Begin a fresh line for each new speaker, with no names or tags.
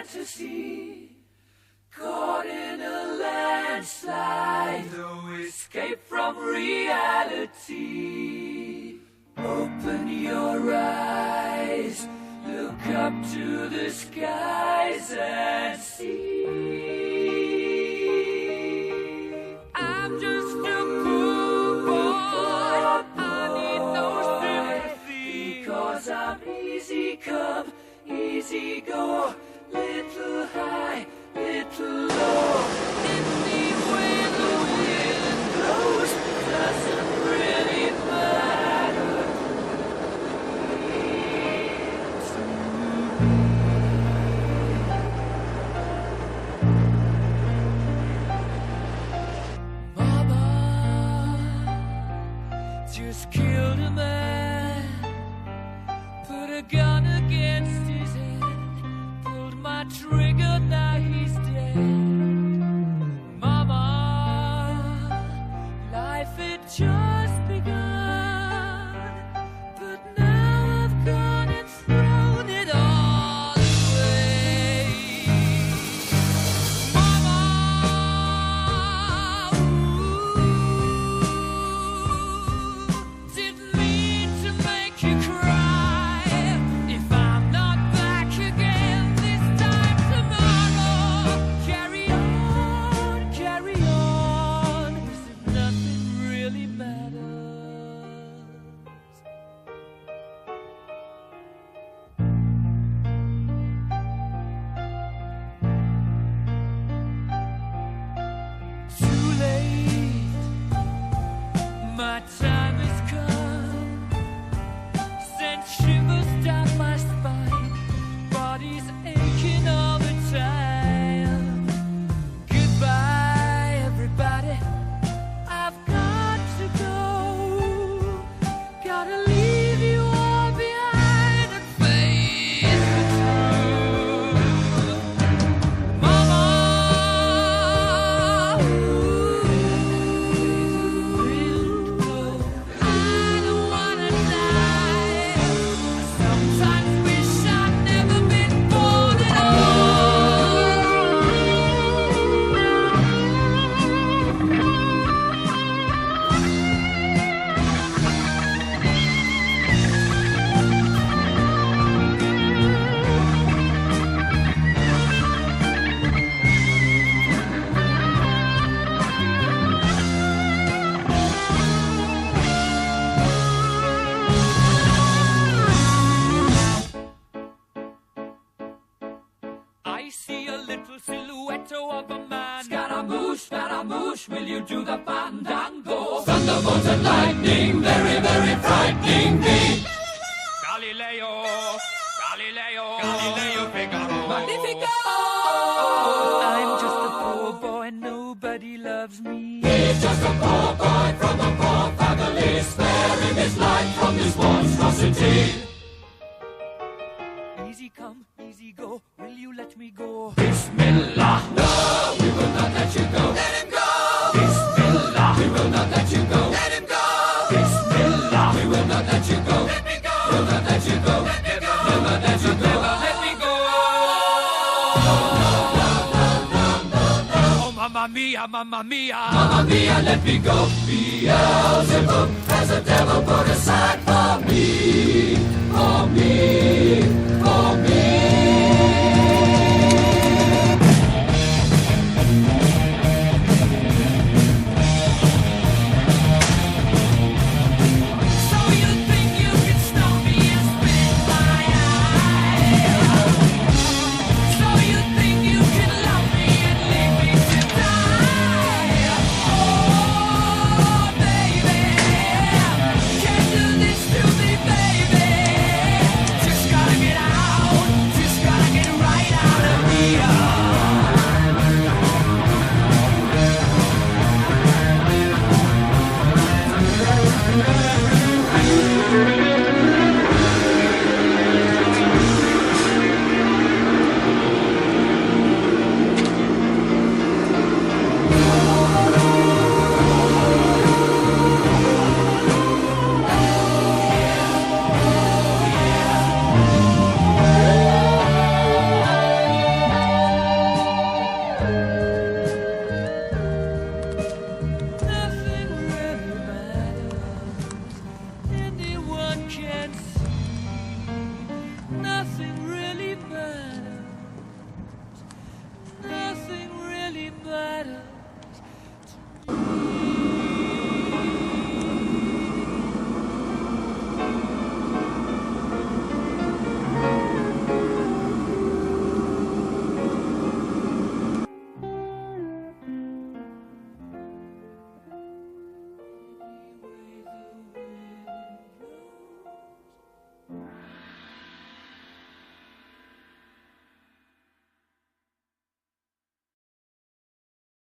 fantasy, caught in a landslide, no escape from reality. Open your eyes, look up to the skies and see. I'm just a poor boy, I need no sympathy, because I'm easy come, easy go, little high, little low. Anywhere the wind blows doesn't really matter to me. Mama just killed a man, put a gun against his head, pulled my trigger, now he's dead. Mama, life had just begun, but now I've gone and thrown it all away. Mama, didn't mean to make you cry. If I'm not back again this time tomorrow, carry on, as if nothing really matters. Too late, my time has come, sent shivers down my spine, body's aching all the time. Goodbye, everybody, I've got to go, gotta leave you all behind and face the truth. Mama, I don't wanna die. I sometimes wish I'd never been born at I see a little silhouette of a man. Scaramouche, will you do the fandango? Thunderbolt and lightning, very, very frightening me. Galileo, Figaro. Magnifico! I'm just a poor boy, nobody loves me. He's just a poor boy from a poor family, sparing his life from this monstrosity. Easy come, easy go, will you let me go? Bismillah, no, we will not let you go. Let him go! Bismillah, we will not let you go. Let him go! Bismillah, we will not let you go. Let me go! We'll not let you go. Let me go! We'll not let you go. Never let me go! Oh, mamma mia, mamma mia. Mamma mia, let me go. Beelzebub has a devil put aside.